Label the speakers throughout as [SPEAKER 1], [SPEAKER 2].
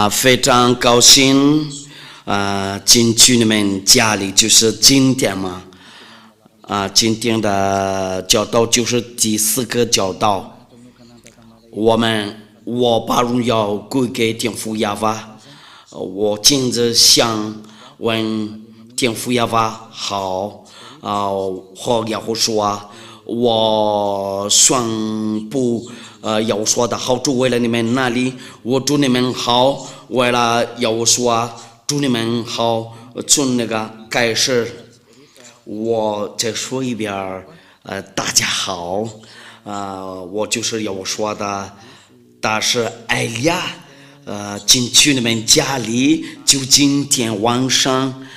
[SPEAKER 1] 非常高兴进去你们家里，就是今天嘛。今天的教导就是第4个教导，我把荣耀归给天父耶和华。我今日想问天父耶和华好，和耶和华说，我宣布耶和华的好处为了你们那里，我祝你们好，为了耶和华祝你们好，从那个开始。我再说一遍，大家好，我就是要说的，但是艾利亚，进去你们家里，就今天晚上，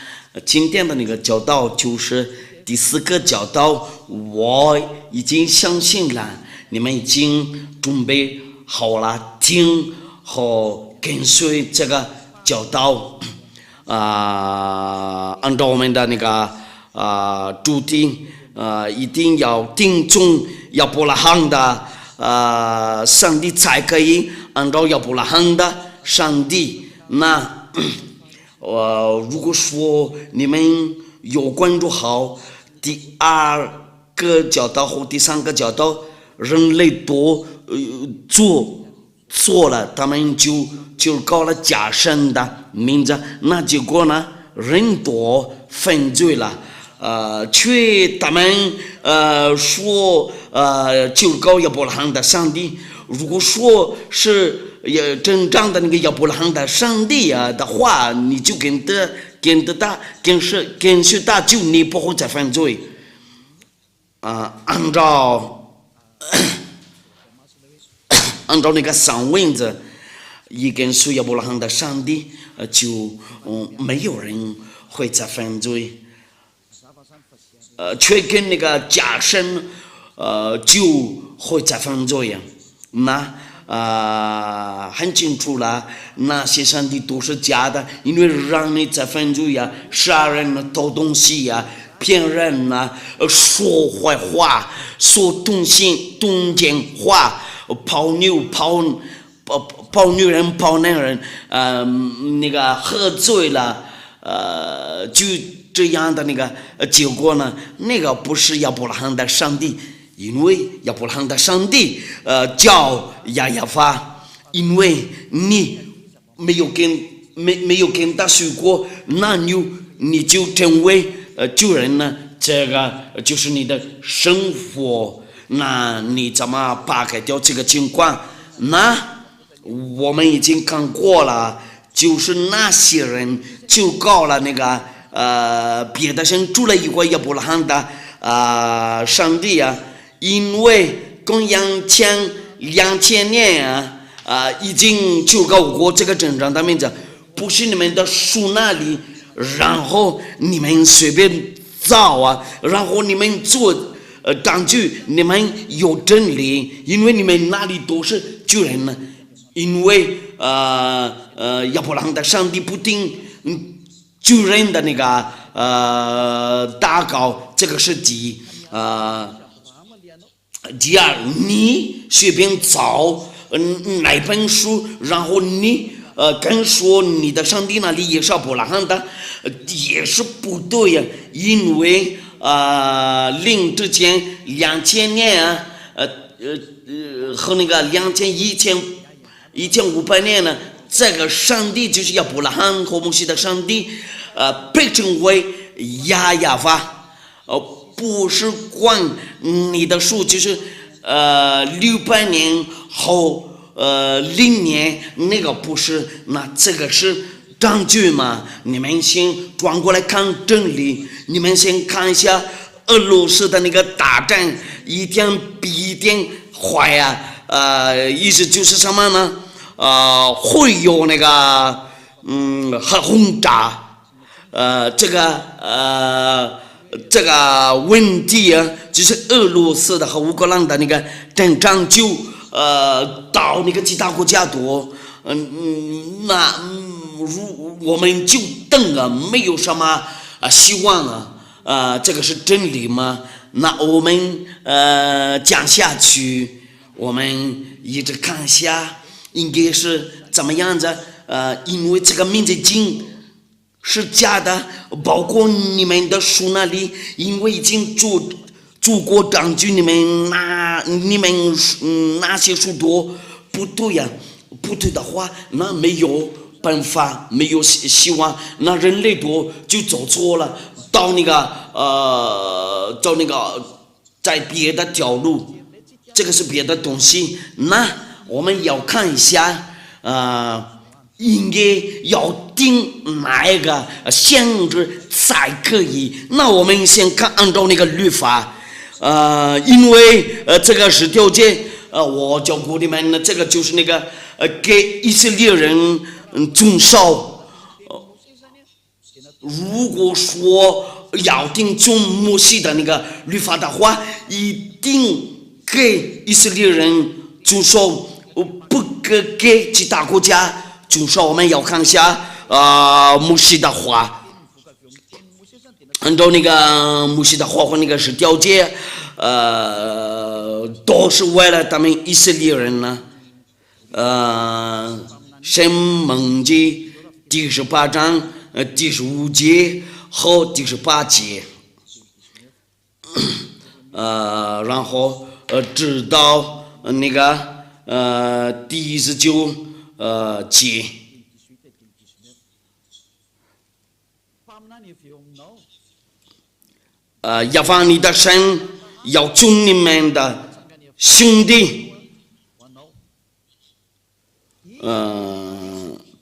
[SPEAKER 1] 今天的那个教导就是第4个教导，我已经相信了，你们已经准备好了听和跟随这个教导，按照我们的那个。注定一定要听从亚伯拉罕的上帝才可以按照亚伯拉罕的上帝。那如果说你们有关注好第2个教导或第3个教导，人类都做错了，他们就搞了假神的名字，那结果呢，人都犯罪了。却他们说就搞亚伯拉罕的上帝。如果说是真正的那个亚伯拉罕的上帝的话，你就跟随他，就你不会再犯罪。按照那个上文字，一跟随亚伯拉罕的上帝，就没有人会再犯罪。却跟那个假神就会再犯罪呀。那很清楚了，那些上帝都是假的，因为让你再犯罪呀，杀人、偷东西呀、骗人啊，说坏话、说动奸话、泡女人、泡男人，那个喝醉了，就这样的那个结果呢，那个不是亚伯拉罕的上帝，因为亚伯拉罕的上帝叫亚法，因为你没有跟他说过，那你就成为救人呢，这个就是你的生活，那你怎么扒开掉这个情况？那我们已经看过了，就是那些人就搞了那个别的神除了一个亚伯拉罕的上帝啊，因为公元前2000年已经就搞过这个真正的名字，不是你们的书那里，然后你们随便造然后你们做当局，你们有真理，因为你们那里都是巨人呢，因为亚伯拉罕的上帝不听巨人的那个祷告，这个是第2，你随便找哪本书，然后你跟说你的上帝那里也是亚伯拉罕的，也是不对呀，因为之前2000年和那个1500年呢，这个上帝就是亚伯拉罕和摩西的上帝，被称为亚法，不是管你的数，就是600年后0年那个不是，那这个是证据嘛？你们先转过来看真理，你们先看一下俄罗斯的那个大战，一天比一天坏意思就是什么呢？会有那个核轰炸，这个问题就是俄罗斯的和乌克兰的那个战争就到那个其他国家多，那我们就等没有什么希望这个是真理吗？那我们讲下去，我们一直看下应该是怎么样子？因为这个民族经是假的，包括你们的书那里，因为已经祖国证据你们那些书多不对呀、不对的话，那没有办法，没有希望，那人类多就走错了，到那个在别的条路，这个是别的东西，那我们要看一下，应该要定哪一个限制才可以？那我们先看按照那个律法，因为这个是条件，我教过你们的这个就是那个给以色列人遵守。如果说要定遵摩西的那个律法的话，一定给以色列人遵守，不给其他国家。遵守。我们要看一下摩西的话，按照那个摩西的话和那个是条件，都是为了他们以色列人呢。申命记第18章第15节和第18节，然后直到那个第19节。耶和华你的神要尊你们的兄弟，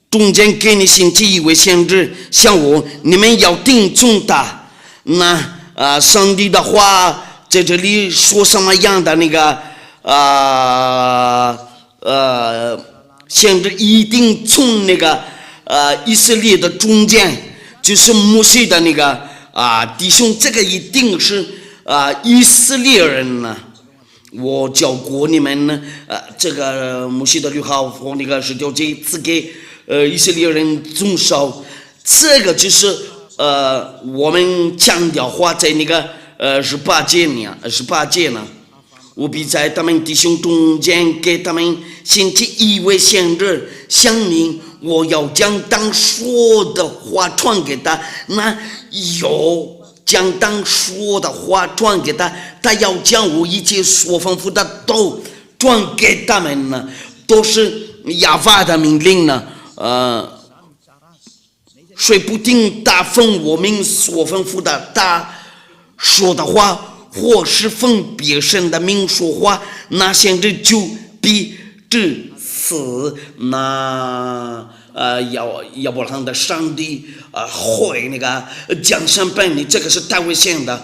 [SPEAKER 1] 中间给你兴起一位先知，像我，你们要听从他。那上帝的话在这里说什么样的那个先知一定从那个以色列的中间，就是摩西的那个弟兄，这个一定是以色列人呢。我教过你们呢，这个摩西的律法和那个10条诫赐给以色列人遵守，这个就是我们强调话在那个18节呢，我必在他们弟兄中间给他们兴起一位先知，乡民，我要将当说的话传给他，那有将当说的话传给他，他要将我一切所吩咐的都传给他们呢，都是耶和华的命令呢。谁不听他奉我们所吩咐的他说的话，或是奉别神的名说话，那先知就必致死。那亚伯拉罕的上帝会那个降生本你，这个是大卫县的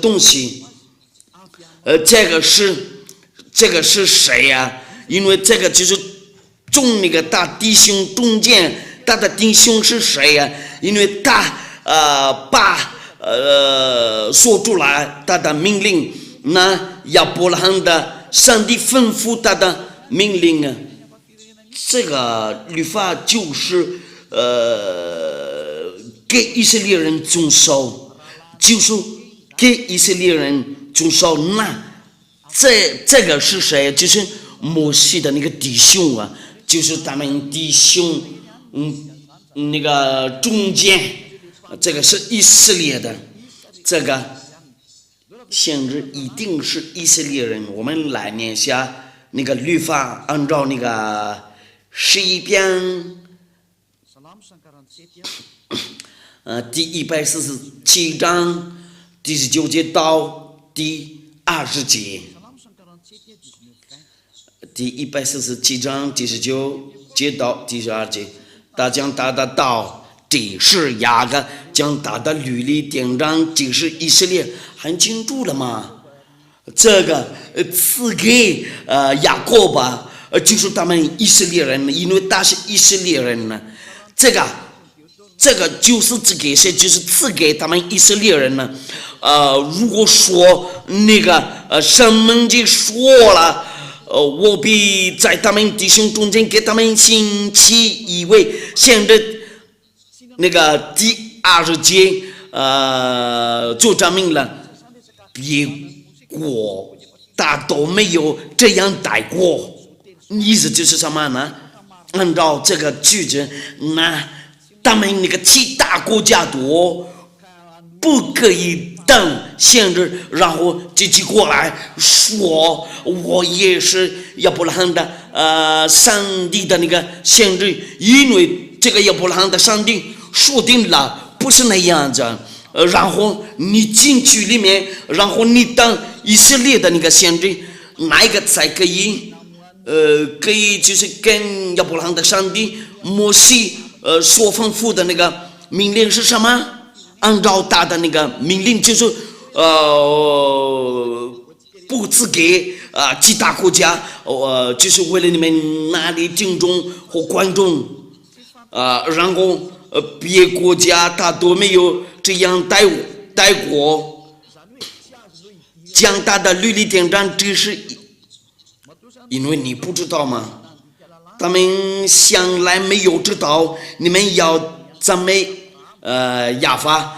[SPEAKER 1] 东西。这个是谁呀？因为这个就是中那个大弟兄中间，他的弟兄是谁呀？因为他把说出来他的命令，那亚伯拉罕的上帝吩咐他的命令啊，这个律法就是给以色列人遵守，就是给以色列人遵守。那这个是谁？就是摩西的那个弟兄啊，就是他们弟兄那个中间，这个是以色列的，这个先知一定是以色列人。我们来念一下那个律法，按照那个诗篇第147章第19节到第20节，第147章第19节到第12节，他将他的道指示雅各，将他的律例典章指示以色列，很清楚了吗？这个赐给雅各吧，就是他们以色列人，因为他是以色列人呢。这个就是赐给谁？就是赐给他们以色列人呢。如果说那个申命记说了，我必在他们弟兄中间给他们兴起一位先知，那个第20节就证明了别国他都没有这样待过，意思就是什么呢？按照这个句子，那他们那个其他国家都不可以等限制，然后自己过来说我也是亚伯拉罕的上帝的那个限制，因为这个亚伯拉罕的上帝说定了不是那样子。然后你进去里面，然后你当以色列的那个先知，哪一个才可以可以就是跟亚伯拉罕的上帝摩西所吩咐的那个命令是什么？按照他的那个命令就是不赐给其他国家就是为了你们那里敬重和观众然后别国家他都没有这样待过，将他的律例典章只是因为你不知道吗？他们向来没有知道你们要赞美亚法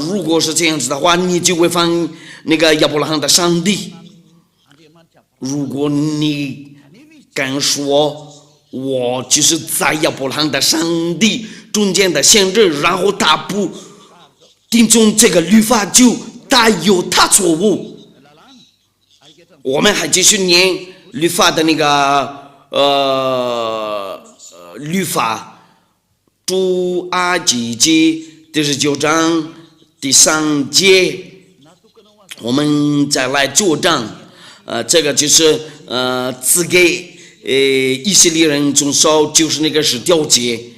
[SPEAKER 1] 如果是这样子的话，你就会犯那个亚伯拉罕的上帝。如果你敢说我就是在亚伯拉罕的上帝中间的先知，然后他不听从这个律法，就他有他错误。我们还继续念律法的那个律法，出埃及记第19章第3节，我们再来作证。这个就是赐给以色列人遵守，就是那个是10诫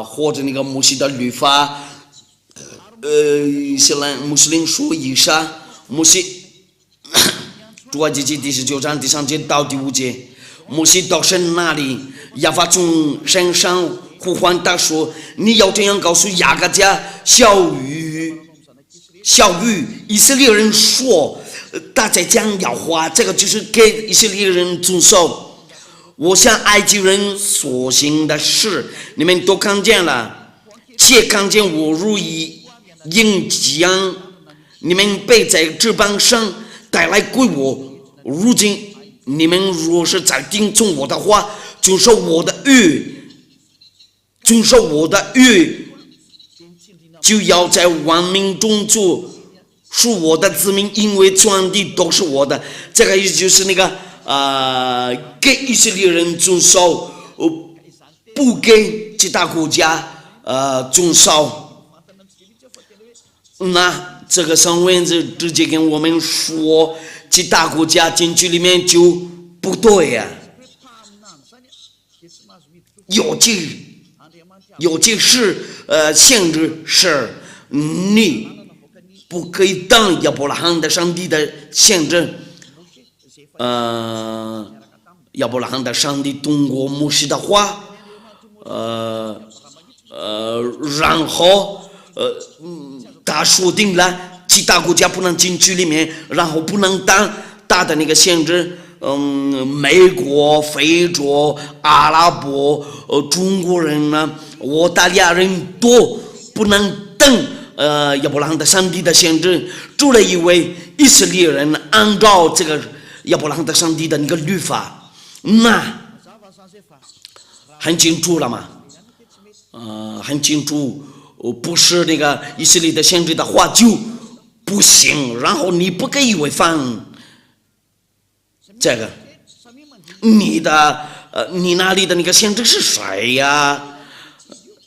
[SPEAKER 1] 或者那个摩西的律法。伊斯兰穆斯林说以上，摩西出埃及记第19章第3节到第5节，摩西到神那里，亚法从山上呼唤他说：“你要这样告诉雅各家小雨以色列人说，大家将要话，这个就是给以色列人遵守。我向埃及人所行的事，你们都看见了，且看见我如鹰将你们背在翅膀上带来归我。如今你们若是再听从我的话，遵守我的约，就要在万民中做属我的子民，因为全地都是我的。这个意思就是那个给以色列人遵守，不给其他国家遵守。那这个上文字直接跟我们说，其他国家进去里面就不对呀。有些是限制是你不可以当亚伯拉罕的上帝的限制。亚伯拉罕的上帝通过摩西的话，然后他说定了其他国家不能进去里面，然后不能当大的那个限制。美国、非洲、阿拉伯、中国人呢，澳大利亚人都不能等亚伯拉罕的上帝的限制，除了因为以色列人按照这个亚伯拉罕的上帝的那个律法，那很清楚了嘛？很清楚，不是那个以色列的限制的话就不行，然后你不可以违反这个，你那里的那个限制是谁呀？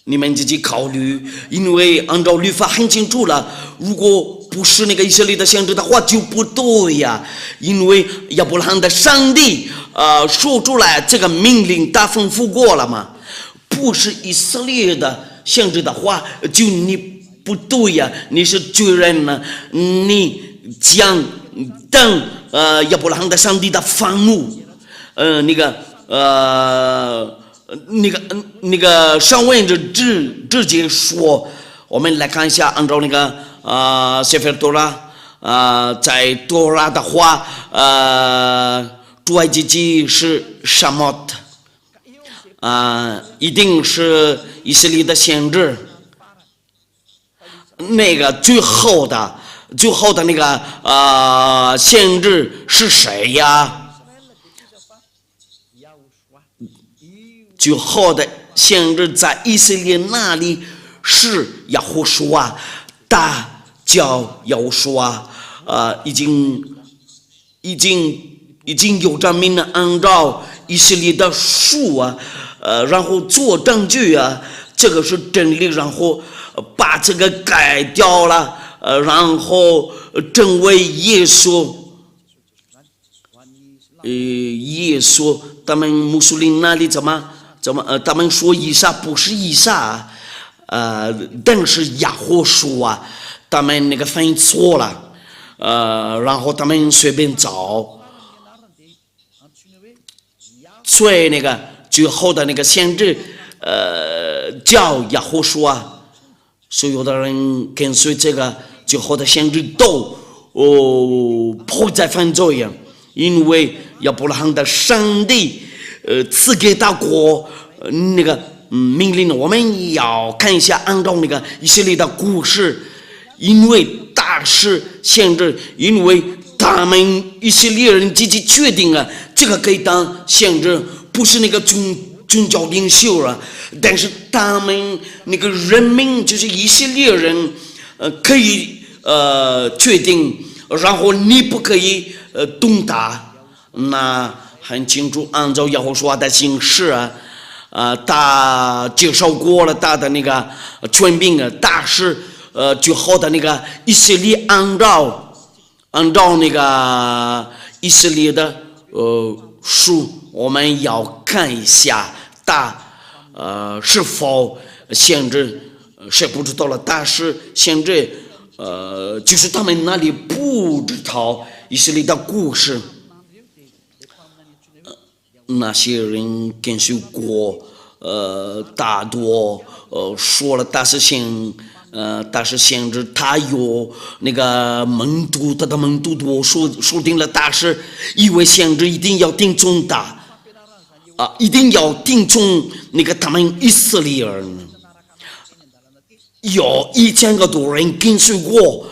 [SPEAKER 1] 你们自己考虑，因为按照律法很清楚了，如果不是那个以色列的限制的话就不对呀，因为亚伯拉罕的上帝说出来这个命令他吩咐过了嘛，不是以色列的限制的话就你不对呀，你是罪人呢，你将等亚伯拉罕的上帝的愤怒，那个上文就直接说，我们来看一下，按照那个塞菲尔多拉在多拉的话，出埃及记是什么一定是以色列的先知，那个最后的那个先知是谁呀？最后的先知在以色列那里是耶和华，大叫耶和华，已经有着民人按照以色列的书啊，然后做证据啊，这个是真理，然后把这个改掉了，然后成为耶稣。耶稣，他们穆斯林那里怎么，他们说以撒不是以撒，但是耶和华，他们那个翻译错了，然后他们随便找，所以那个最后的那个先知，叫耶和华，所有的人跟随这个最后的先知都不再犯罪呀。因为亚伯拉罕的上帝，赐给他国那个命令，我们要看一下，按照那个以色列的故事，因为大事先知，因为他们以色列人自己决定了，这个可以当先知，不是那个宗教领袖啊，但是他们那个人民就是以色列人，可以决定，然后你不可以。动他，那很清楚，按照耶和华的形式啊，他介绍过了他的那个权柄啊，他是最后的那个以色列按照那个以色列的书，我们要看一下他是否限制，谁不知道了？但是限制就是他们那里不知道。以色列的故事，那些人跟随过，大多说了他是先知，他有那个门徒，他的门徒多说定了他是以为先知一定要听从他，一定要听从那个他们以色列人，有1000个多人跟随过。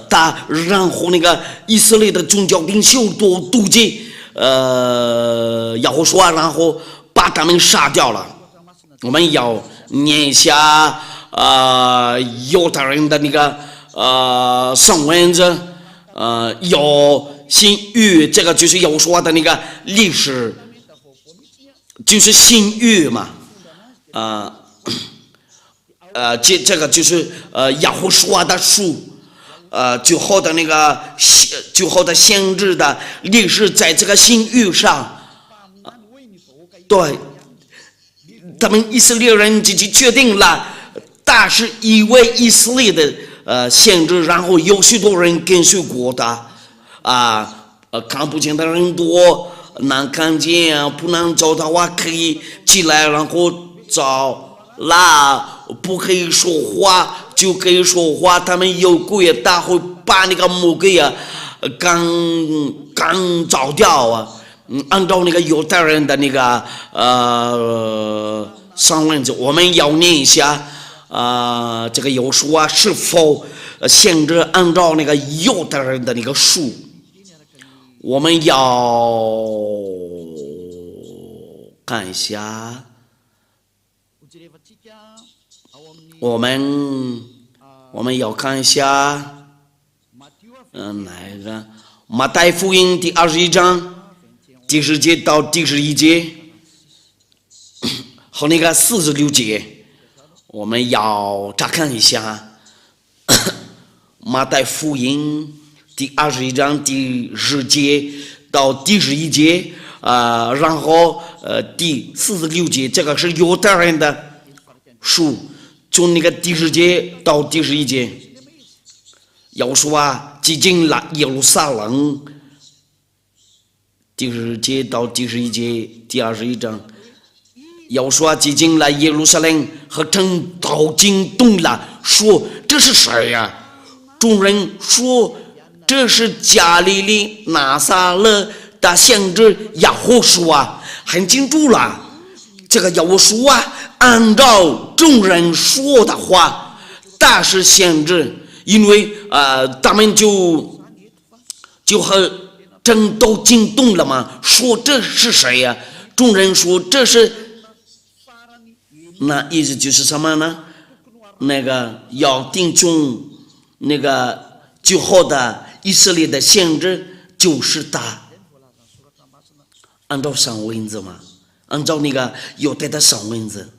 [SPEAKER 1] 他然后那个以色列的宗教领袖都妒忌耶和华，然后把他们杀掉了。我们要念一下犹太人的那个圣文字，有新约，这个就是耶和华的那个历史，就是新约嘛，这个就是耶和华的书。最后的那个最后的先知的历史，在这个新约上，对，他们以色列人自己决定了，他是一位以色列的先知，然后有许多人跟随过他，看不见的人多，能看见不能找的话可以起来，然后找啦，不可以说话。就可以说话，他们有鬼，他会把那个魔鬼刚找掉啊。按照那个犹太人的那个上文字，我们要念一下这个有书是否限制按照那个犹太人的那个书，我们要看一下。我们要看一下，哪一个？马太福音第21章第10节到第11节，和那个46节，我们要查看一下。马太福音第21章第10节到第11节，然后第46节，这个是犹太人的书。从那个第10节到第11节，要说挤进了耶路撒冷。第10节到第11节，第21章，要说挤进了耶路撒冷和城都惊动了，说这是谁呀？众人说这是加利利拿撒勒的先知耶和华，很清楚了。这个耶和华按照众人说的话，他是先知，因为他们就和真都惊动了嘛，说这是谁呀？众人说这是那意思就是什么呢？那个要听从那个最后的以色列的先知，就是他按照上文字嘛，按照那个犹太的上文字。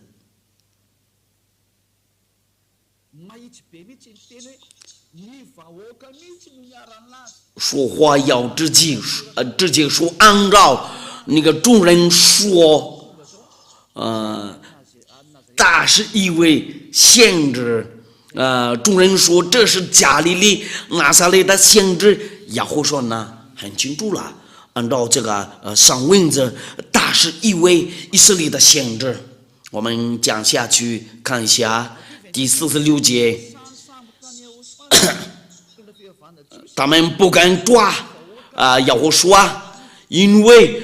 [SPEAKER 1] 说话要直接说，按照那个众人说，他是一位先知，众人说这是加利利拿撒勒的先知，耶和华说呢很清楚了，按照这个上文字，他是一位以色列的先知。我们讲下去看一下第46节。他们不敢抓耶和华，因为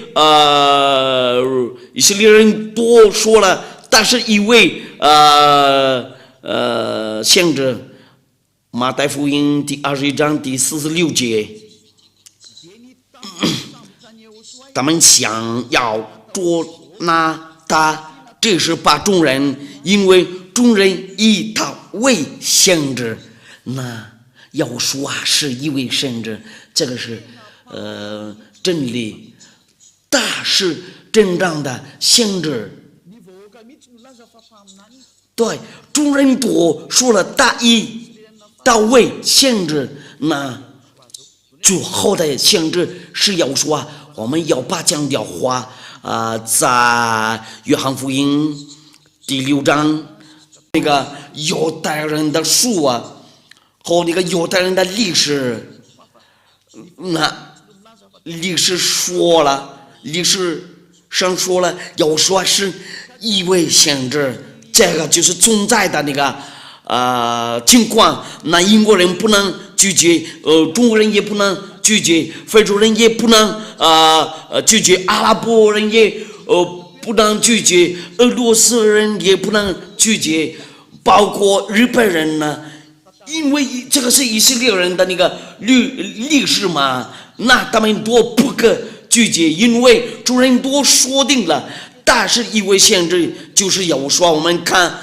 [SPEAKER 1] 以色列人多说了，但是一位先知，马太福音第21章第46节，他们想要捉拿他，这是把众人，因为众人以他为先知，那要说是一位先知，这个是真理，他是真正的先知。对，众人都说了他为先知，那最后的先知是要说，我们要把这样的话在约翰福音第6章那个犹太人的书和那个犹太人的历史，那历史上说了，要说是一位先知，这个就是存在的那个情况。那英国人不能拒绝，中国人也不能拒绝，非洲人也不能拒绝，阿拉伯人也不能拒绝，俄罗斯人也不能拒绝，包括日本人呢。因为这个是以色列人的那个历史嘛，那他们都不可拒绝，因为众人都说定了，但是一位先知就是要说，我们看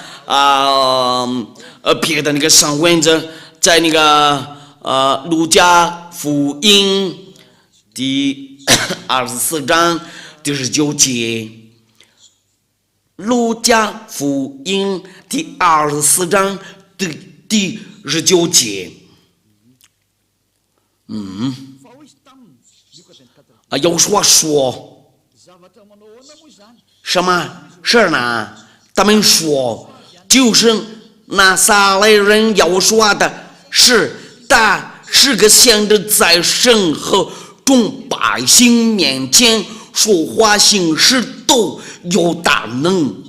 [SPEAKER 1] 别的那个上文字，在那个路加福音第24章第19节，路加福音第24章第19节，有说什么事呢？他们说，就是拿撒勒人要说的是，他是个先知，在神和众百姓面前说话行事都有大能。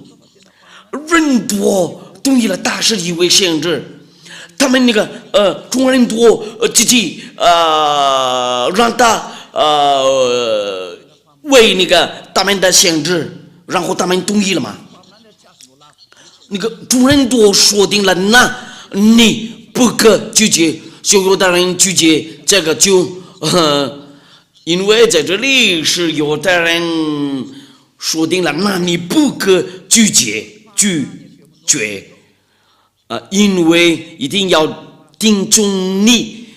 [SPEAKER 1] 人多同意了，他是一位先知。他们那个中国人多积极让他为那个他们的先知，然后他们同意了嘛？那个中人多说定了，那你不可拒绝，所有的人拒绝这个就因为在这里是犹太人说定了，那你不可拒绝。因为一定要听从你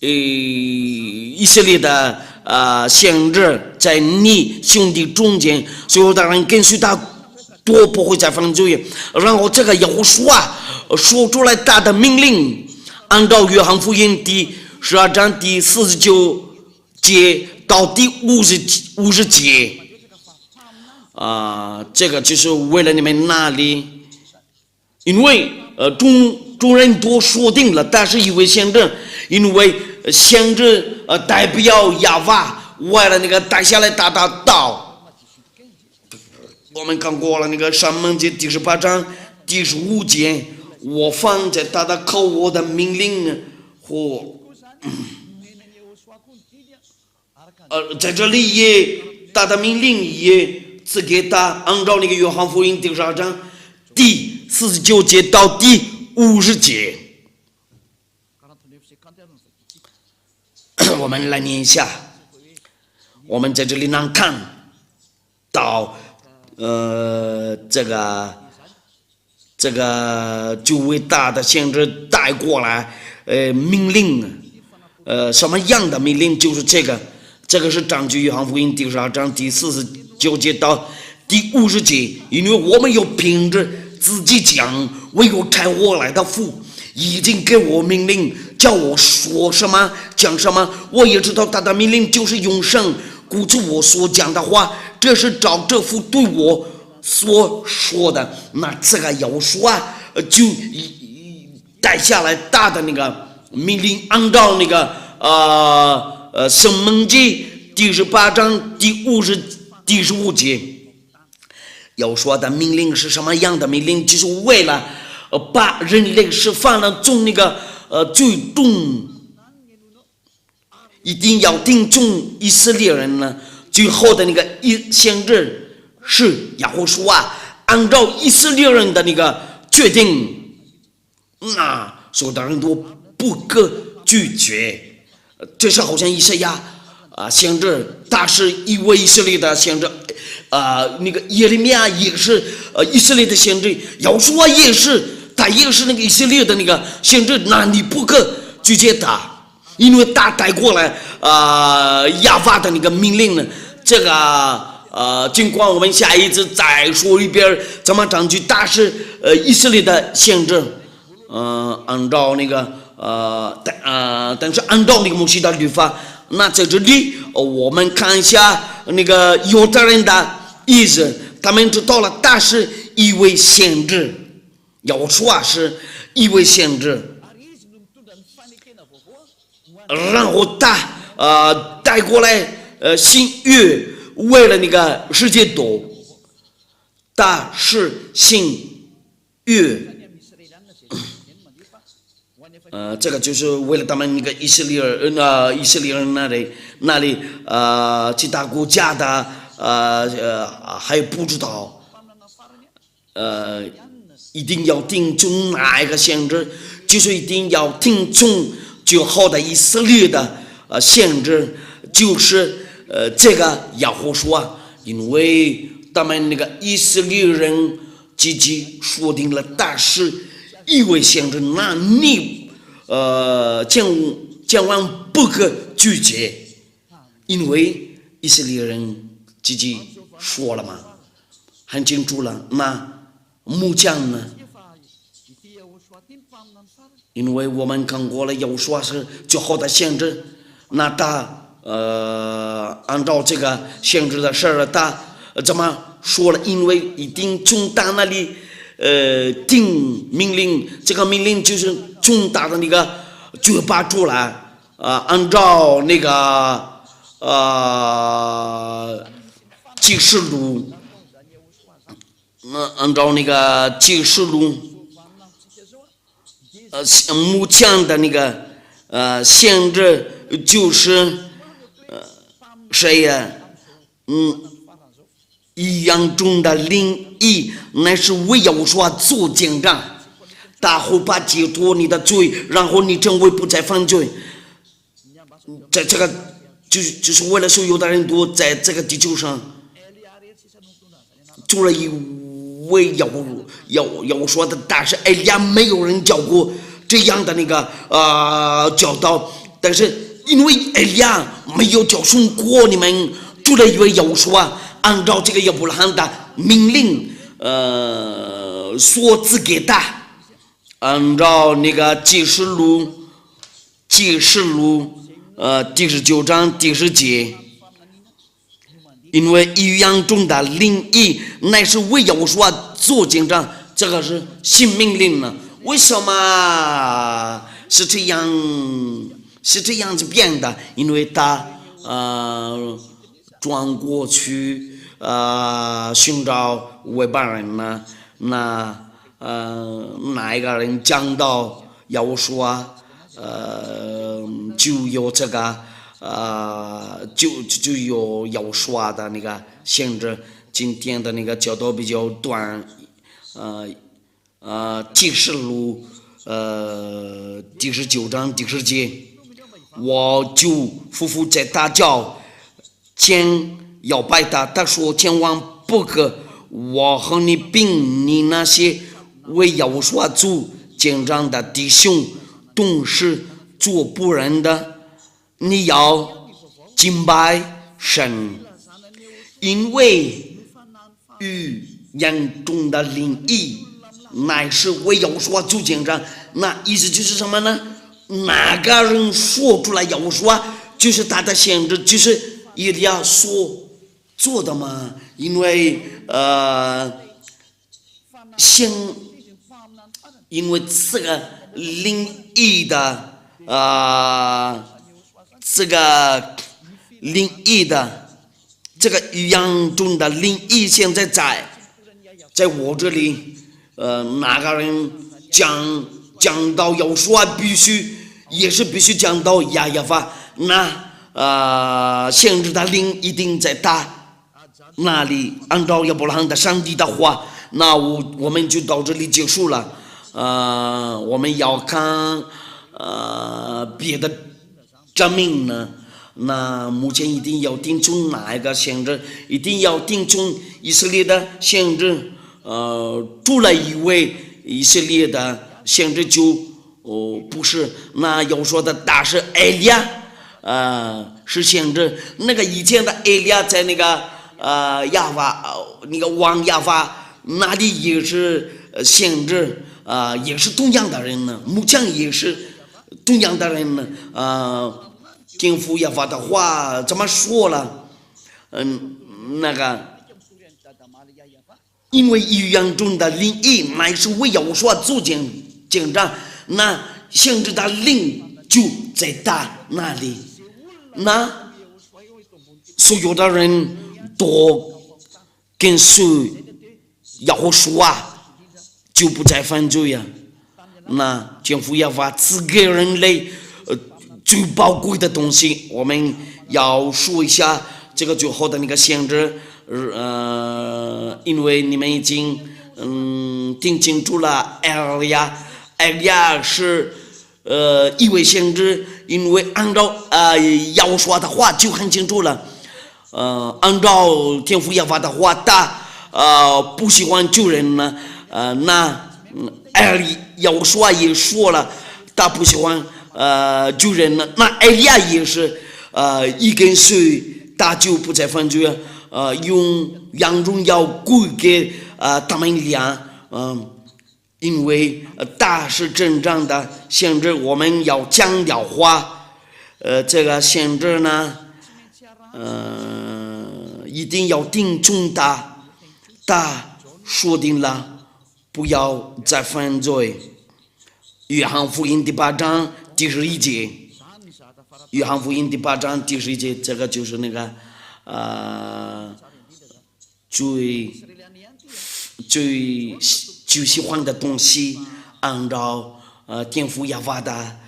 [SPEAKER 1] 以色列的先知，在你兄弟中间，所有的人跟随他都不会再犯罪。然后这个耶和华说出来他的命令，按照约翰福音第12章第49节到第50节这个就是为了你们那里。因为众人都说定了，但是一位先知，因为先知代表亚法，为了那个带下来他的道。我们看过了那个申命记第18章第15节，我放在他的口，我的命令和在这里也他的命令也赐给他，按照那个约翰福音第12章第49节到第50节，我们来念一下。我们在这里能看到这个这个就为大的先知带过来命令，什么样的命令？就是这个是章句约翰福音第12章第49节到第50节，因为我们要凭着自己讲，唯有差我来的父已经给我命令，叫我说什么讲什么，我也知道他的命令就是永生，故此我所讲的话，这是照这父对我所说的。那这个要说就带下来大的那个命令，按照那个申命记第18章第15节，要说的命令是什么样的命令？就是为了把人类释放了从那个最终一定要定中以色列人呢，最后的那个先知是亚胡书按照以色列人的那个决定，那所有的人都不可拒绝。这是好像以赛亚先知，他是一位以色列的先知，那个耶利米亚也是以色列的先知，亚书也是，他也是那个以色列的那个先知，那你不可拒绝他，因为他带过来亚法的那个命令呢。这个尽管我们下一次再说一遍怎么证据，他是以色列的先知，按照那个但是按照那个摩西的律法。那在这里我们看一下那个犹太人的意思，他们知道了他是一位先知，要说是一位先知，然后他带过来新约，为了那个世界多，他是新约，这个就是为了他们那个以色列人那里其他国家的还不知道，一定要听从哪一个先知，就是一定要听从最后的以色列的先知，就是这个亚胡书因为他们那个以色列人自己说定了他是一位先知，那你千万不可拒绝，因为以色列人自己说了嘛，很清楚了。那木匠呢？因为我们看过了，有说是最后的先知，那他按照这个先知的事儿，他怎么说了？因为一定从他那里定命令，这个命令就是从他的那个嘴巴出来，按照那个启示录，按照那个启示录，木匠的那个先知就是谁呀？一样中的灵异，乃是为要说做见证，他会把解脱你的罪，然后你成为不再犯罪。在这个就是为了所有的人都在这个地球上做了一位要说的，但是埃利亚没有人教过这样的那个教导，但是因为埃利亚没有教训过你们，做了一位要说。按照这个亚伯拉罕的命令，所赐给他，按照那个启示录第19章第10节，因为一样中的灵异乃是为要说做见证，这个是新命令呢。为什么是这样子变的？因为他转过去寻找外邦人呢，哪一个人讲到要说就有这个就有要说的那个限制。今天的那个教导比较短，启示录第19章第10节，我就夫妇在大教前要拜他，他说千万不可，我和你并你那些为耶和华做见证的弟兄，都是做仆人的，你要敬拜神，因为语言中的灵意乃是为耶和华做见证。那意思就是什么呢？哪个人说出来耶和华，就是他的先知，就是以利亚所做的嘛。因为因为这个灵异的这个灵异的这个语言中的灵异，现在在我这里，哪个人讲到耶和华，必须讲到亚耶法，那先知的灵一定在他那里，按照亚伯拉罕的上帝的话。那我们就到这里结束了。我们要看别的证明呢。那目前一定要听从哪一个先知？一定要听从以色列的先知。除了一位以色列的先知就不是。那要说的大是埃利亚，是先知。那个以前的埃利亚在那个亚法，那个王亚法那里也是先知，也是同样的人呢。目前也是同样的人呢。天父亚法的话怎么说了？那个因为语言中的灵意乃是为耶和华做见证，那先知的灵就在他那里。那所有的人都跟随耶和华，就不再犯罪呀。那天父亚法赐给人类最宝贵的东西，我们要说一下这个最后的那个先知。因为你们已经听清楚了，埃利亚是一位先知，因为按照耶和华的话就很清楚了。按照天父耶和华的话，他不喜欢救人呢。那耶和华也说了，他不喜欢救人呢。那埃利亚也是一跟随，他就不再犯罪了。用让荣耀归给他们俩。因为他是真正的先知，我们要强调话，这个先知呢，一定要听从他说定了，不要再犯罪。约翰福音第8章第11节，约翰福音第8章第11节，这个就是那个最喜欢的东西，按照天父耶和华的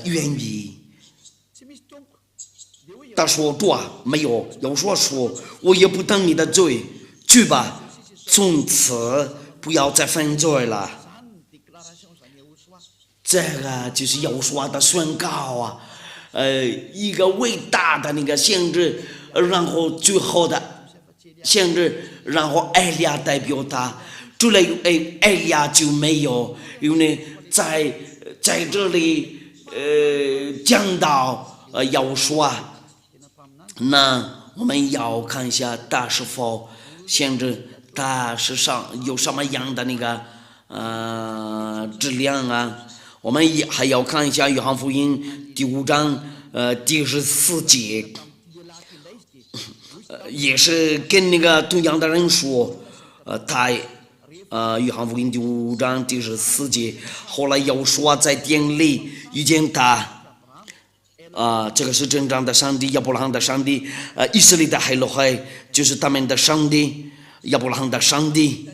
[SPEAKER 1] 原意。他说主啊，没有，有说我也不等你的罪，去吧，从此不要再犯罪了。这个就是耶和华的宣告啊。一个伟大的那个先知，然后最后的先知，然后埃利亚代表他，除了埃利亚就没有。因为在这里讲到耶和华，那我们要看一下他是否先知，他是有什么样的那个质量啊。我们还要看一下约翰福音第5章第14节，也是跟那个同样的人说，约翰福音第5章第14节，后来又说在殿里遇见他，这个是真正的上帝，亚伯拉罕的上帝，以色列的海洛海就是他们的上帝，亚伯拉罕的上帝。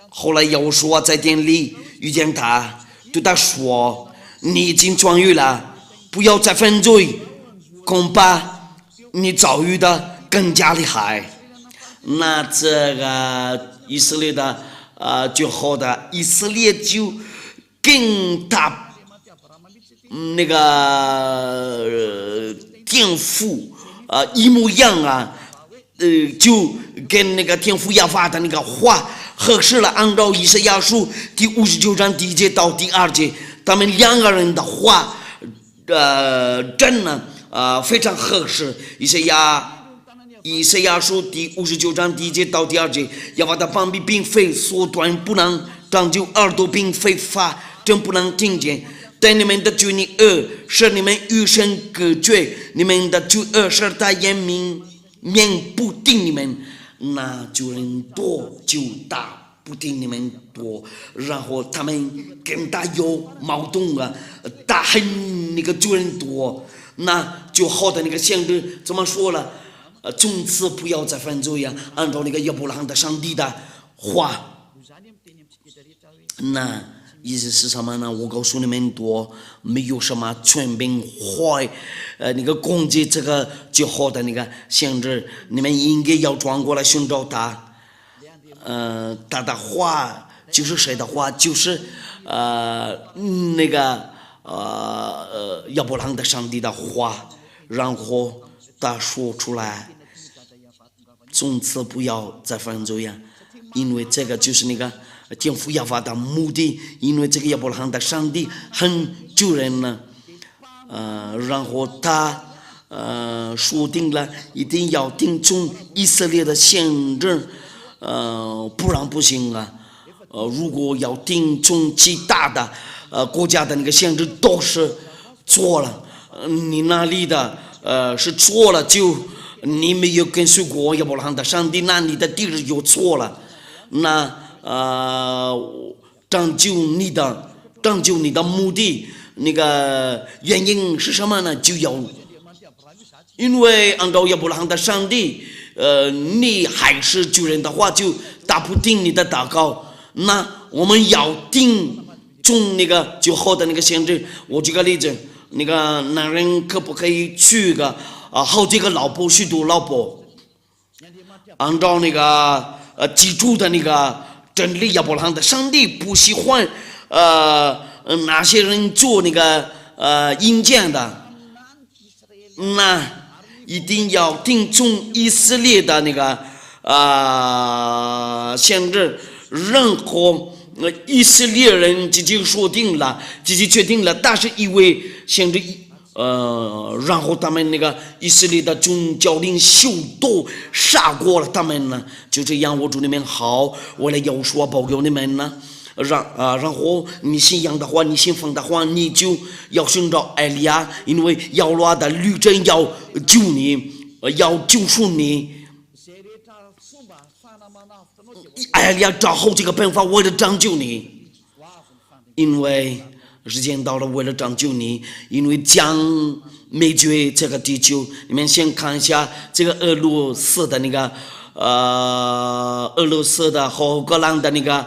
[SPEAKER 1] 后来又说在殿里遇见他，对他说：“你已经痊愈了，不要再犯罪，恐怕你遭遇的更加厉害。”那这个以色列的最后的以色列就跟他那个天父一模一样啊，就跟那个天父耶和华的那个话何时了？按照以赛亚书第59章第1节到第2节，他们两个人的话，真的非常合适。以赛亚书第59章第1节到第2节，耶和华的膀臂并非缩短不能长久，耳朵并非发真不能听见。但你们的罪孽使你们与神隔绝，你们的罪使他面不听你们，那就人多就大不听你们多，然后他们跟他有矛盾啊，他恨那个罪人多，那就好的那个先知怎么说了？从此不要再犯罪呀，按照那个亚伯拉罕的上帝的话，那意思是什么呢？我告诉你们多，没有什么权柄坏，那个攻击这个就好的那个先知，你们应该要转过来寻找他。他的话就是谁的话？就是那个亚伯拉罕的上帝的话，然后他说出来，从此不要再犯罪呀，因为这个就是那个天父耶和华的目的，因为这个亚伯拉罕的上帝很救人呢，然后他说定了一定要听从以色列的先知，不然不行啊。如果要听从其他的国家的那个先知都是错了，你那里的是错了，就你没有跟随过亚伯拉罕的上帝，那你的地址就错了，那拯救你的目的，那个原因是什么呢？就要因为按照亚伯拉罕的上帝，你还是救人的话，就打不听你的祷告。那我们要听从那个就好的那个先知。我举个例子，那个男人可不可以娶个好几个老婆，许多老婆？按照那个基础的那个真理，亚伯拉罕的上帝不喜欢那些人做那个阴间的，那一定要听从以色列的那个先知。任何以色列人自己说定了，自己决定了，但是因为先知然后他们那个以色列的宗教领袖都杀过了他们呢，就这样，我祝你们好，为了要说保佑你们呢，然后你信仰的话，你信奉的话，你就要寻找艾利亚，因为亚罗的律政要救你，要救赎你。艾利亚找好这个办法，为了拯救你，因为时间到了，为了拯救你，因为将灭绝这个地球。你们先看一下这个俄罗斯的那个俄罗斯的和乌克兰的那个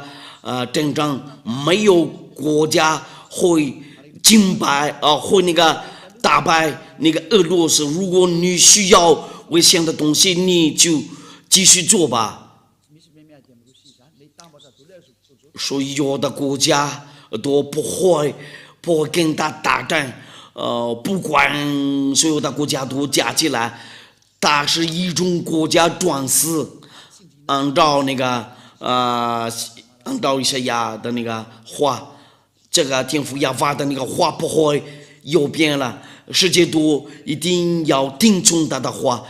[SPEAKER 1] 战争，没有国家会击败会那个打败那个俄罗斯。如果你需要危险的东西，你就继续做吧。所以有的国家都不会跟他打仗，不管所有的国家都加起来，他是一种国家专司，按照那个按照以赛亚的那个话，这个天父亚法的那个话不会有变了，世界都一定要听从他的话。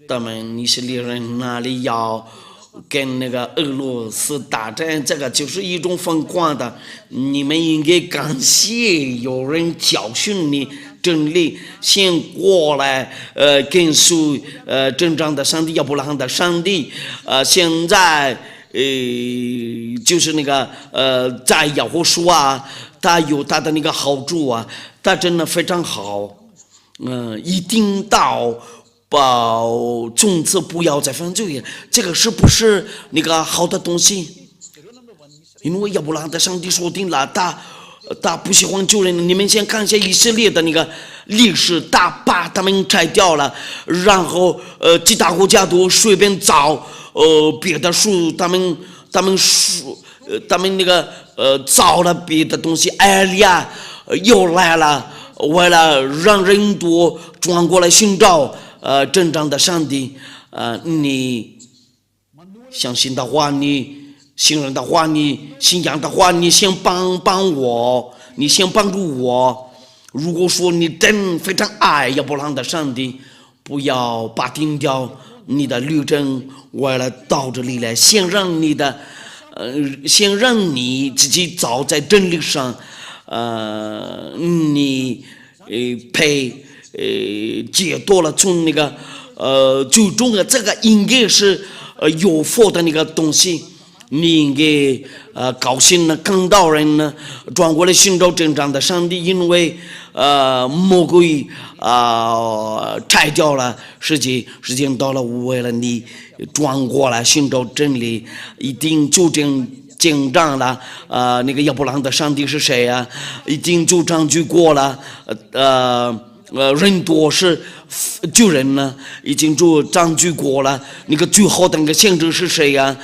[SPEAKER 1] 他们以色列人那里要跟那个俄罗斯打仗，这个就是一种疯狂的。你们应该感谢有人教训你真理，先过来跟随真正的上帝，亚伯拉罕的上帝。现在就是那个在耶和华啊，他有他的那个好处啊，他真的非常好。一定到从此不要再犯罪，这个是不是那个好的东西？因为亚伯拉罕的上帝说定了，他不喜欢救人。你们先看一下以色列的那个历史，他把他们拆掉了，然后其他国家都随便找别的树，他们那个找了别的东西。艾利亚又来了，为了让人多转过来寻找真正的上帝。你相信的话，你信任的话，你信仰的话，你先帮我，你先帮助我。如果说你真非常爱亚伯拉罕的上帝，不要把停掉你的旅程，为了到这里来，先让你自己走在真理上，你解脱了从那个最终的这个应该是有福的那个东西。你应该高兴呢，看到人呢转过来寻找真正的上帝，因为魔鬼拆掉了时间到了，为了你转过来寻找真理，一定就紧张了。那个亚伯拉罕的上帝是谁啊？已经就占据过了。人多是救人呢，已经就占据过了。那个最好的那个先知是谁呀？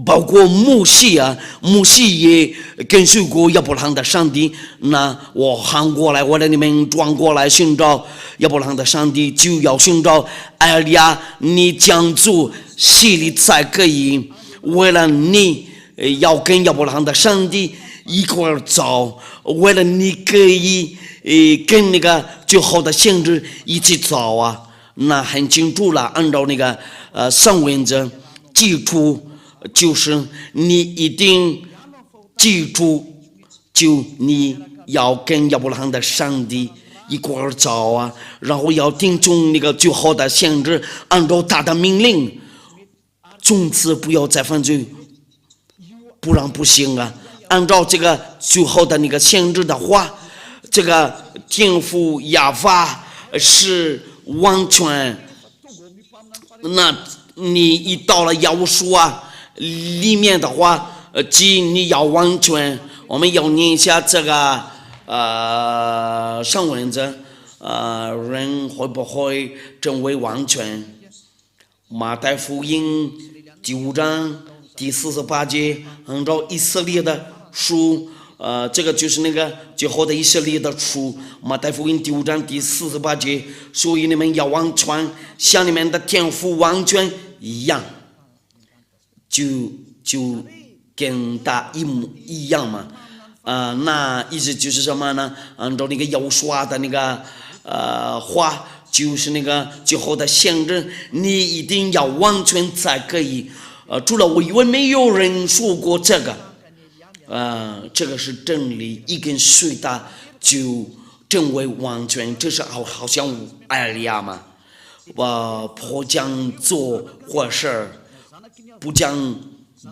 [SPEAKER 1] 包括摩西啊，摩西也跟随过亚伯拉罕的上帝。那我喊过来，我让你们转过来寻找亚伯拉罕的上帝，就要寻找艾利亚。你将做洗礼才可以。为了你要跟亚伯拉罕的上帝一块儿走，为了你可以跟那个最好的先知一起走啊，那很清楚了。按照那个三原则，基础就是你一定记住，就你要跟亚伯拉罕的上帝一块儿走啊，然后要听从那个最好的先知，按照他的命令，从此不要再犯罪，不然不行啊。按照这个最好的那个先知的话，这个天父亚法是完全。那你一到了耶书啊里面的话，即你要完全，我们要念一下这个上文则，人会不会成为完全？马太福音第5章第48节，按照以色列的书，这个就是那个最后的以色列的书，马太福音第5章第48节，所以你们要完全像你们的天父完全一样，就跟他一模一样嘛。那意思就是什么呢？按照那个耶书的那个话，就是那个最后的先知，你一定要完全才可以。除了我以为没有人说过这个。这个是真理，一跟随他就成为完全，这是好像艾利亚嘛。不讲做坏事，不讲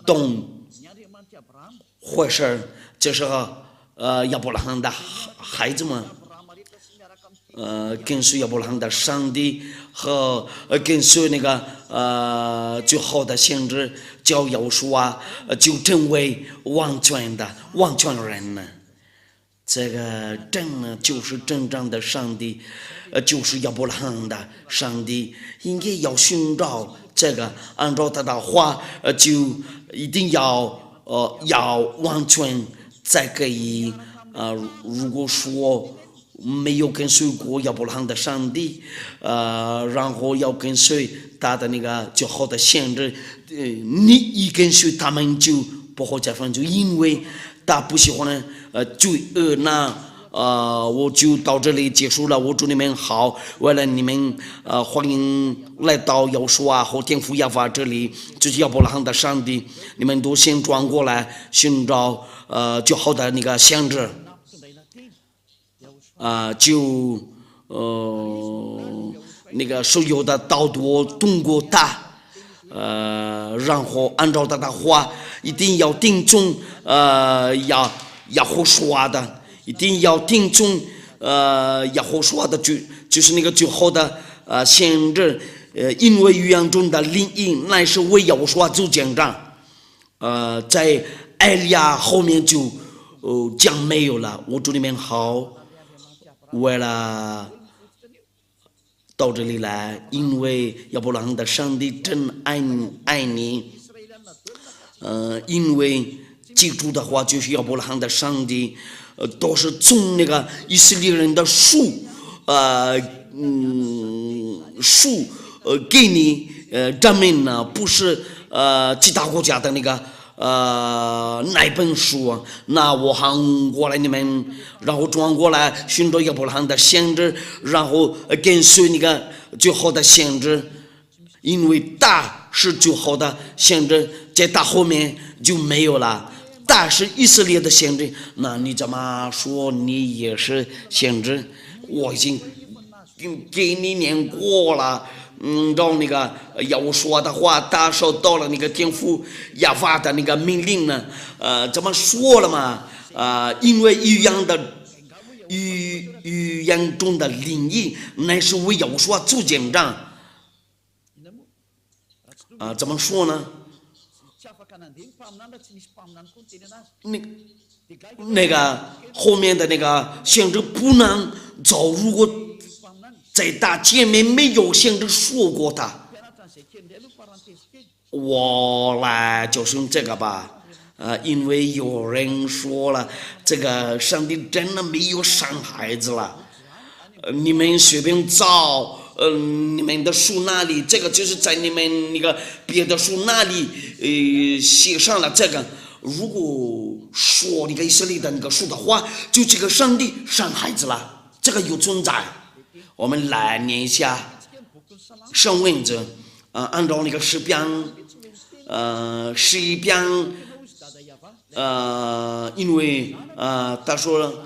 [SPEAKER 1] 动坏事，这是亚伯拉罕的孩子们。跟随亚伯拉罕的上帝和跟随那个最好的先知叫耶稣啊，就成为完全人呢。这个真呢就是真正的上帝，就是亚伯拉罕的上帝，应该要寻找这个，按照他的话，就一定要完全才可以。如果说没有跟随过亚伯拉罕的上帝，然后要跟随他的那个最好的先知，你一跟随他们就不会再犯罪，因为他不喜欢罪恶。那我就到这里结束了。我祝你们好，为了你们欢迎来到耶稣啊和天父亚法这里，就是亚伯拉罕的上帝，你们都先转过来寻找最好的那个先知。那个所有的道多通过他，然后按照他的话，一定要听从亚胡说的，一定要听从亚胡说的，就是那个最后的先知，因为预言中的灵印乃是为亚胡说做见证，在艾利亚后面就讲没有了。我祝你们好。为了到这里来，因为亚伯拉罕的上帝真爱你，因为记住的话就是亚伯拉罕的上帝，都是从那个以色列人的树给你证明呢不是其他国家的那个那本书，那我喊过来你们，然后转过来寻找亚伯拉罕的先知，然后跟随那个最好的先知，因为大是最好的先知，在大后面就没有了。大是以色列的先知，那你怎么说你也是先知？我已经给你念过了。让那个要说的话，大受到了那个天父亚法的那个命令呢，怎么说了嘛？因为语言中的灵意，乃是为要说做见证。怎么说呢？那个后面的那个先知不能走，如果在大前面没有先知说过的，我来就是用这个吧。因为有人说了，这个上帝真的没有生孩子了。你们随便找，你们的书那里，这个就是在你们那个别的书那里，写上了这个。如果说那个以色列的那个书的话，就这个上帝生孩子了，这个有存在。我们来念一下圣文字，按照那个诗篇，因为他说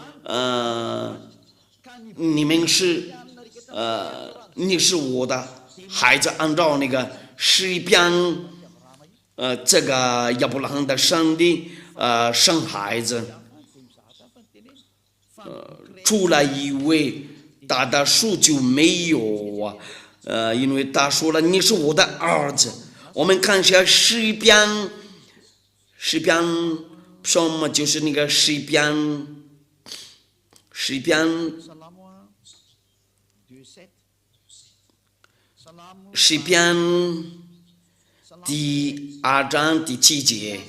[SPEAKER 1] 你们是你是我的孩子，按照那个诗篇，这个亚伯拉罕的上帝生孩子，出来一位。他的书就没有啊，因为他说了你是我的儿子。我们看一下诗篇什么就是那个诗篇第2章第7节，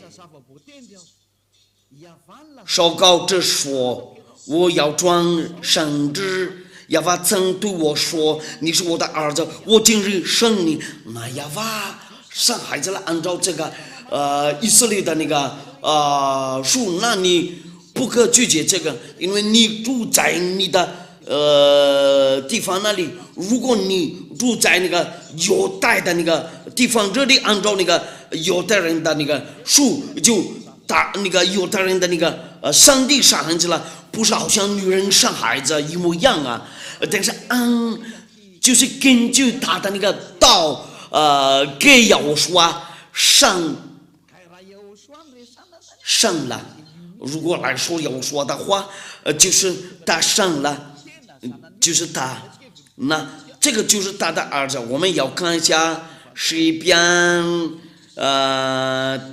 [SPEAKER 1] 祷告者说，我要转生之。亚法曾对我说：“你是我的儿子，我今日生你。”那亚法生孩子了，按照这个以色列的那个书，那你不可拒绝这个，因为你住在你的地方那里。如果你住在那个犹太的那个地方，这里按照那个犹太人的那个书，就打那个犹太人的那个上帝生孩子了，不是好像女人生孩子一模一样啊。但是就是根据他的那个道，给要说生了。如果来说要说的话，就是他生了，就是他，那这个就是他的儿子。我们要看一下诗篇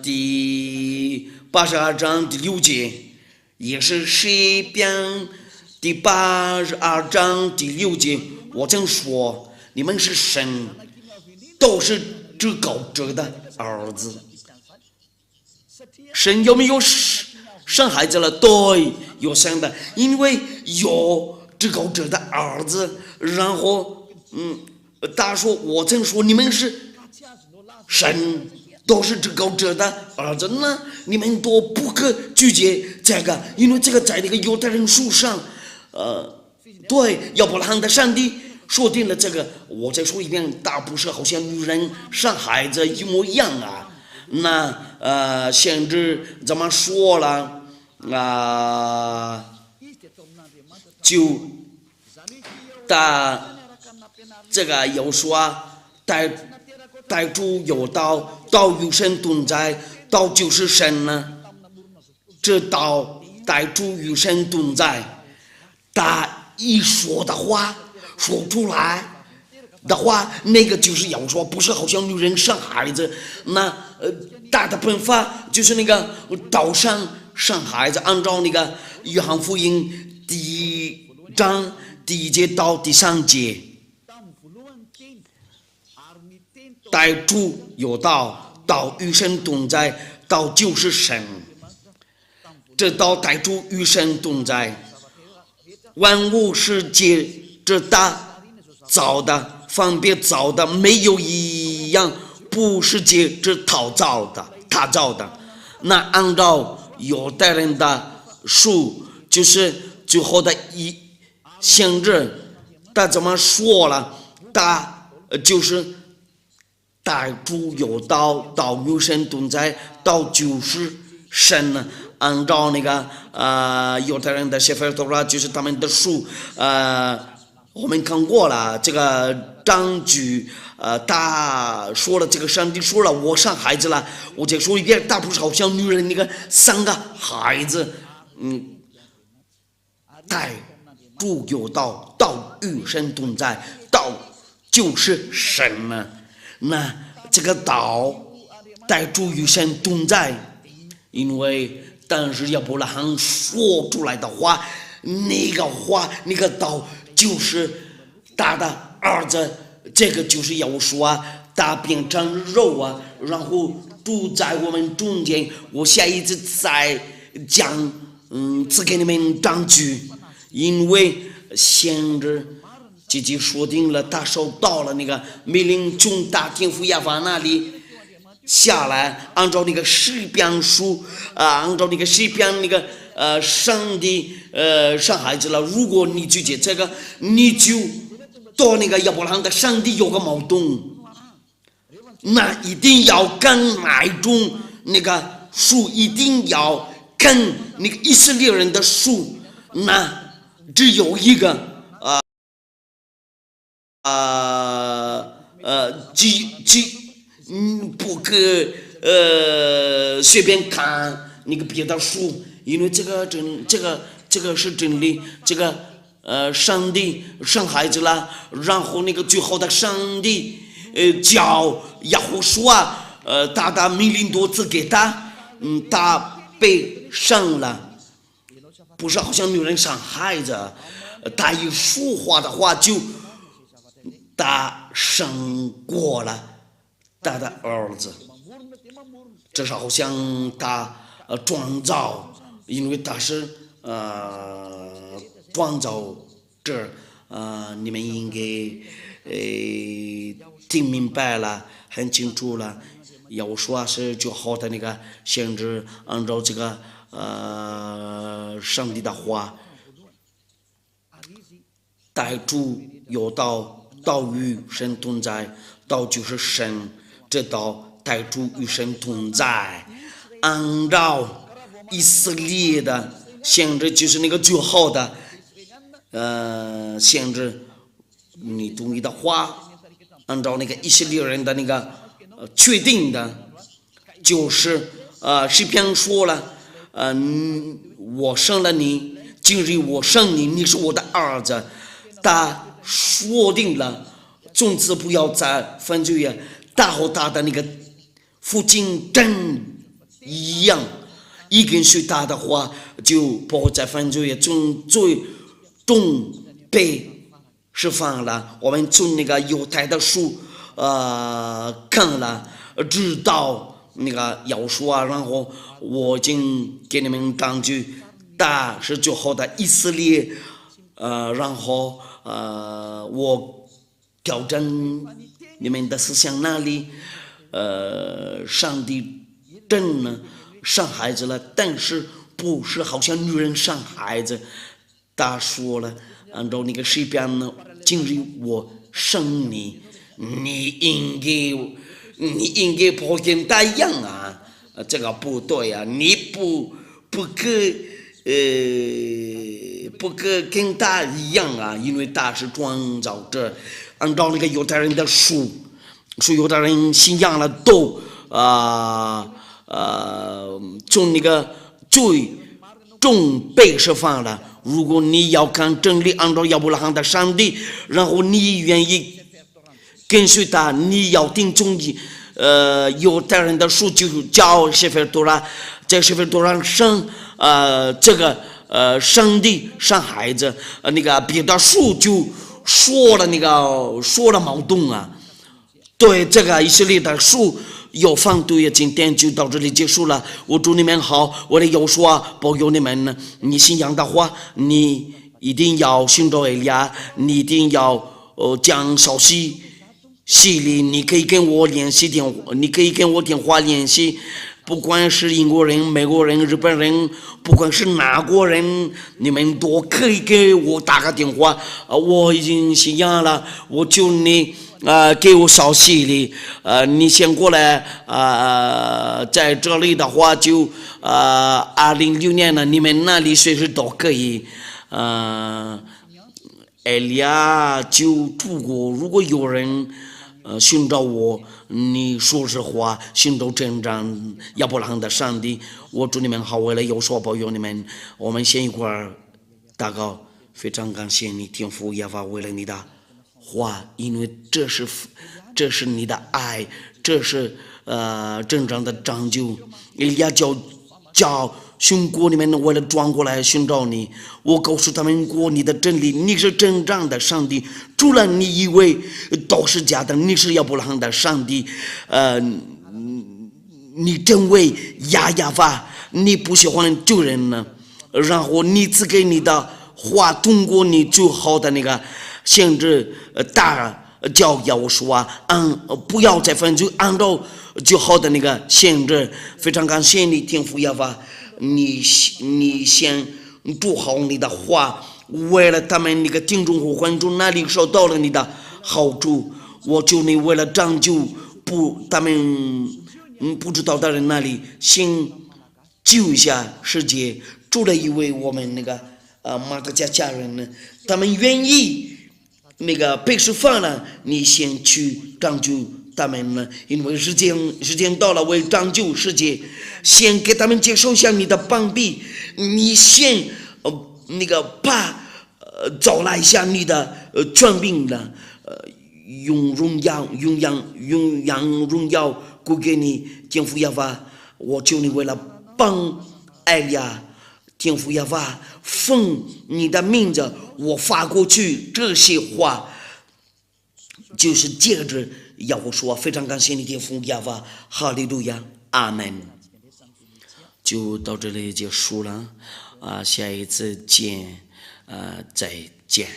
[SPEAKER 1] 第82章第6节，也是诗篇第82章第6节。我曾说，你们是神，都是至高者的儿子。神有没有生孩子了？对，有生的，因为有至高者的儿子。然后他说，我曾说你们是神，都是至高者的儿子呢，你们都不可拒绝这个，因为这个在那个犹太人书上，对亚伯拉罕的上帝说定了这个。我再说一遍，他不是好像女人生孩子一模一样啊。那先知怎么说了就他这个有说带主有道，道与神同在，道就是神呢。这道带主与神同在，他一说的话说出来的话，那个就是要说，不是好像女人生孩子。那他的办法就是那个道上生孩子，按照那个约翰福音第1章第1节到第3节，带主有道，道与神同在，道就是神。这道带主与神同在，万物是借着他造的，分别造的，没有一样不是借着他造的。那按照犹太人的书，就是最后的一先知，他怎么说了？他就是带主有道，道与神同在，道就是神呢。按照那个犹太人的写法多了，就是他们的书，我们看过了这个章句，他说了这个上帝说了我生孩子了，我再说一遍，他不是好像女人那个三个孩子，带主有道，道与神同在，道就是神呢。那这个道带主与神同在，因为但是亚伯拉罕说出来的话，那个话那个道就是他的儿子，这个就是要说啊，他变成肉啊，然后住在我们中间。我下一次再讲，只给你们章句，因为先知自己说定了，他收到了那个命令，从大天父亚法那里下来，按照那个诗篇书按照那个诗篇那个上帝生孩子了。如果你拒绝这个，你就到那个亚伯拉罕的上帝有个矛盾，那一定要跟哪一种那个书，一定要跟那个以色列人的书，那只有一个不可随便看那个别的书，因为这个是真理。这个上帝生孩子了，然后那个最后的上帝叫亚胡书他的命令多次给他，他被生了，不是好像女人生孩子，他一说话的话就他生过了他的儿子，这是好像他创造，因为他是创造者，你们应该听明白了，很清楚了。要说是最好的那个先知，按照这个上帝的话，带主有道，道与神同在，道就是神，这道带主与神同在。按照以色列的先知，就是那个最好的先知，你同意的话，按照那个以色列人的那个确定的，就是诗篇说了，我生了你，今日我生你，你是我的儿子。他说定了，从此不要再犯罪，他和他的那个父亲真一样，一跟随他的话就不会再犯罪，从最终被释放了。我们从那个犹太的书看了，知道那个要说然后我已经给你们讲句，他是最后的以色列，然后我调整你们的思想那里，上帝真的生孩子了，但是不是好像女人生孩子。他说了，按照那个诗篇呢，今日我生你，你应该不跟他一样啊，这个不对啊，你不可跟他一样啊，因为他是创造者。按照那个犹太人的书，说犹太人信仰了都从那个最终被释放了。如果你要看真理，按照亚伯拉罕的上帝，然后你愿意跟随他，你要听从犹太人的书，就叫谢菲多拉，在谢菲多拉生这个上帝生孩子，那个别的书就说了矛盾啊。对这个以色列的书有反对，今天就到这里结束了。我祝你们好，我的有说保佑你们呢。你信仰的话，你一定要信着以利亚，你一定要讲消息里，你可以跟我联系你可以跟我电话联系。不管是英国人、美国人、日本人，不管是哪国人，你们都可以给我打个电话。我已经信仰了，我求你给我消息里。你先过来在这里的话就2006年了，你们那里随时都可以。艾利亚就出国，如果有人寻找我，你说实话，寻找真正亚伯拉罕的上帝。我祝你们好，为了有所保佑你们，我们先一块儿祷告。非常感谢你，天父耶和华，为了你的话，因为这是你的爱，这是真正的拯救。以利亚叫寻国里面为了转过来寻找你，我告诉他们过你的真理，你是真正的上帝，除了你以为都是假的，你是亚伯拉罕的上帝。你真为亚法，你不喜欢救人呢，然后你赐给你的话，通过你最好的那个限制大教要我说不要再犯罪，按照最好的那个限制。非常感谢你，天父耶和华，你先做好你的话，为了他们那个听众和观众那里受到了你的好处，我求你为了拯救他们不知道的人那里，先救一下世界。除了因为我们那个马特家人呢，他们愿意那个被释放了，你先去拯救他们呢，因为时间到了，为拯救世界，先给他们接受下你的帮庇，你先那个找来一下你的权柄呢，用荣耀归给你，天父耶和华，我求你为了帮艾利亚，天父耶和华，奉你的名字，我发过去这些话，就是接着要我说，非常感谢你，天父耶和华，哈利路亚，阿门。就到这里结束了，下一次见，再见。